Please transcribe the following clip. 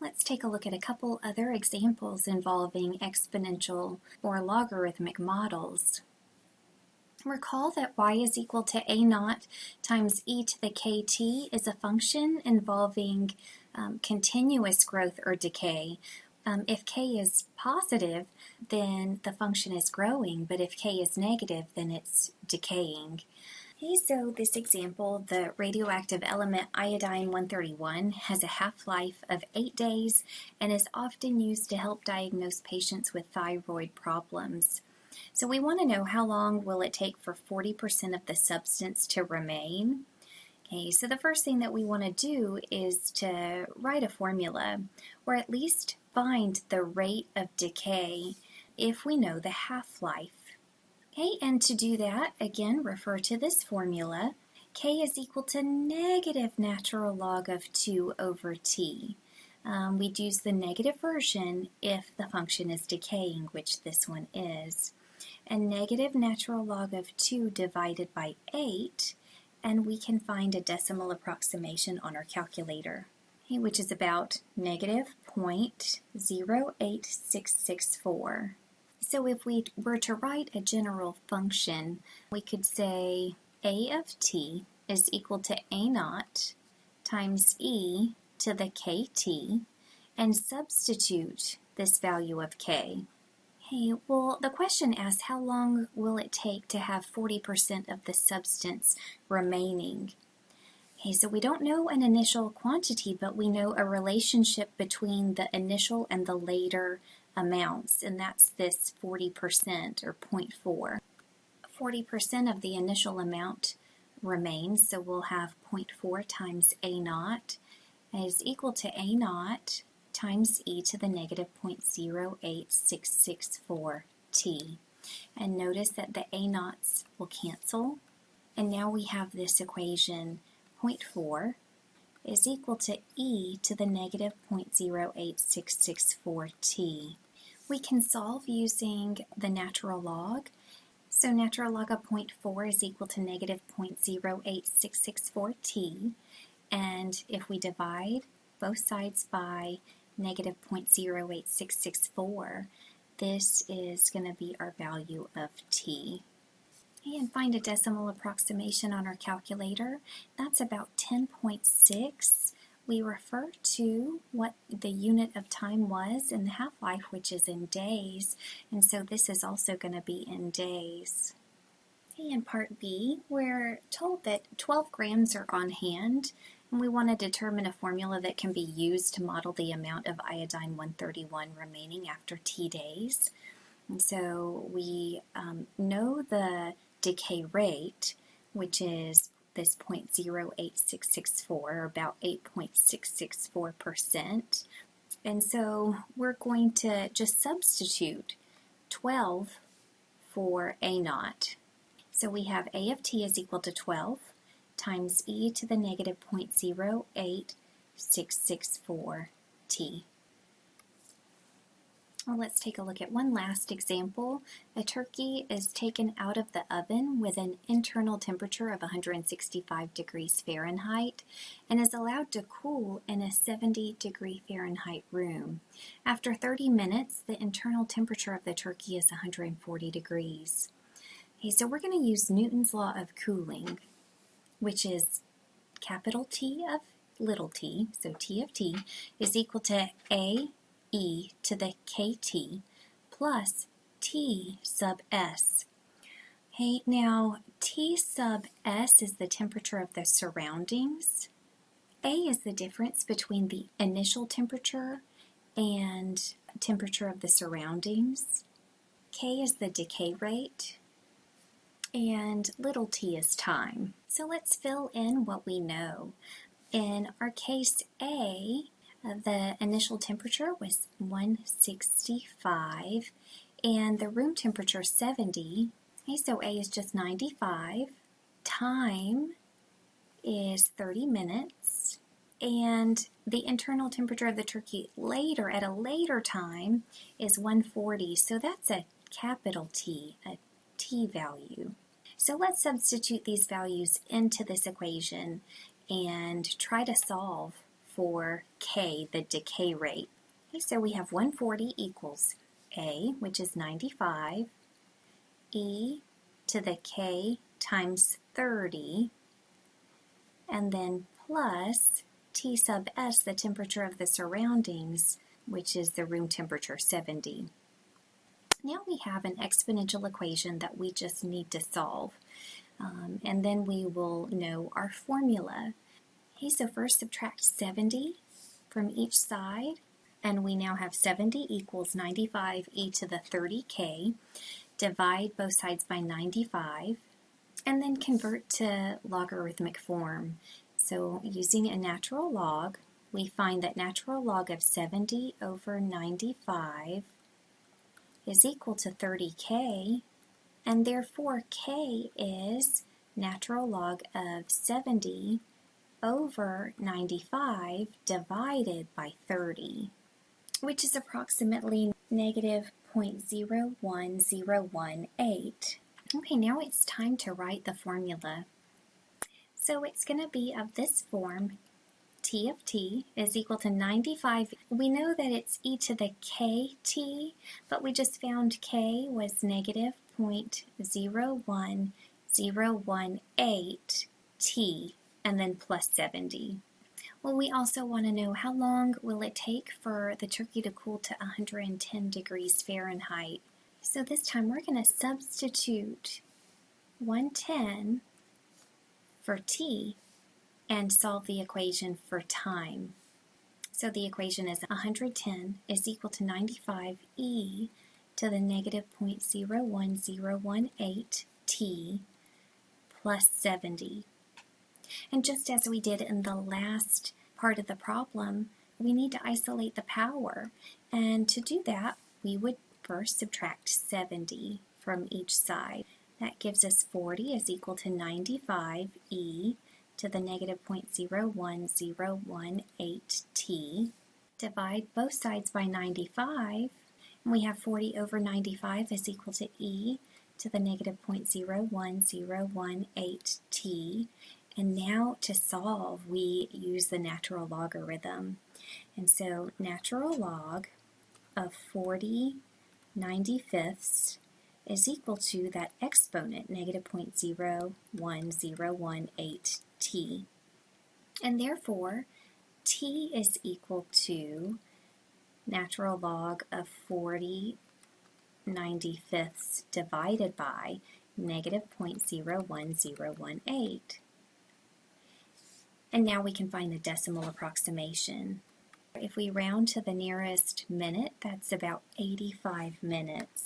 Let's take a look at a couple other examples involving exponential or logarithmic models. Recall that y is equal to a naught times e to the kt is a function involving continuous growth or decay. If k is positive, then the function is growing, but if k is negative, then it's decaying. Okay, so this example, the radioactive element iodine-131 has a half-life of 8 days and is often used to help diagnose patients with thyroid problems. So we want to know how long will it take for 40% of the substance to remain. Okay, so the first thing that we want to do is to write a formula, or at least find the rate of decay if we know the half-life. Okay, and to do that, again, refer to this formula. K is equal to negative natural log of 2 over t. We'd use the negative version if the function is decaying, which this one is. And negative natural log of 2 divided by 8, and we can find a decimal approximation on our calculator, okay, which is about negative 0.08664. So if we were to write a general function, we could say a of t is equal to a naught times e to the kt, and substitute this value of k. Okay, well, the question asks how long will it take to have 40% of the substance remaining? Okay, so we don't know an initial quantity, but we know a relationship between the initial and the later amounts, and that's this 40% or 0.4. 40% of the initial amount remains, so we'll have 0.4 times a naught is equal to a naught times e to the negative 0.08664 t. And notice that the a naughts will cancel, and now we have this equation 0.4 is equal to e to the negative 0.08664 t. We can solve using the natural log. So natural log of 0.4 is equal to negative 0.08664 t. And if we divide both sides by negative 0.08664, this is going to be our value of t. And find a decimal approximation on our calculator. That's about 10.6. We refer to what the unit of time was in the half-life, which is in days, and so this is also going to be in days. Okay, in part B, we're told that 12 grams are on hand, and we want to determine a formula that can be used to model the amount of iodine-131 remaining after t days. And so we know the decay rate, which is this 0.08664, or about 8.664%. And so we're going to just substitute 12 for a naught. So we have a of t is equal to 12 times e to the negative 0.08664 t. Well, let's take a look at one last example. A turkey is taken out of the oven with an internal temperature of 165 degrees Fahrenheit and is allowed to cool in a 70 degree Fahrenheit room. After 30 minutes, the internal temperature of the turkey is 140 degrees. Okay, so we're going to use Newton's law of cooling, which is capital T of little t, so T of t, is equal to A e to the kt plus T sub s. Okay, now T sub s is the temperature of the surroundings. A is the difference between the initial temperature and temperature of the surroundings. K is the decay rate, and little t is time. So let's fill in what we know. In our case A, the initial temperature was 165 and the room temperature 70. Okay, so A is just 95. Time is 30 minutes. And the internal temperature of the turkey later, at a later time, is 140. So that's a capital T, a T value. So let's substitute these values into this equation and try to solve for K, the decay rate. Okay, so we have 140 equals A, which is 95, e to the K times 30, and then plus T sub S, the temperature of the surroundings, which is the room temperature, 70. Now we have an exponential equation that we just need to solve, and then we will know our formula. Okay, so first subtract 70 from each side, and we now have 70 equals 95 e to the 30k. Divide both sides by 95, and then convert to logarithmic form. So using a natural log, we find that natural log of 70 over 95 is equal to 30k, and therefore k is natural log of 70 over 95 divided by 30, which is approximately negative 0.01018. Okay, now it's time to write the formula. So it's going to be of this form: T of t is equal to 95. We know that it's e to the kt, but we just found k was negative 0.01018 t, and then plus 70. Well, we also want to know how long will it take for the turkey to cool to 110 degrees Fahrenheit. So this time we're going to substitute 110 for t and solve the equation for time. So the equation is 110 is equal to 95 e to the negative 0.01018 t plus 70. And just as we did in the last part of the problem, we need to isolate the power. And to do that, we would first subtract 70 from each side. That gives us 40 is equal to 95 e to the negative 0.01018 t. Divide both sides by 95, and we have 40 over 95 is equal to e to the negative 0.01018 t. And now to solve, we use the natural logarithm. And so natural log of 40 95ths is equal to that exponent, negative 0.01018 t. And therefore, t is equal to natural log of 40 95ths divided by negative 0.01018. And now we can find the decimal approximation. If we round to the nearest minute, that's about 85 minutes.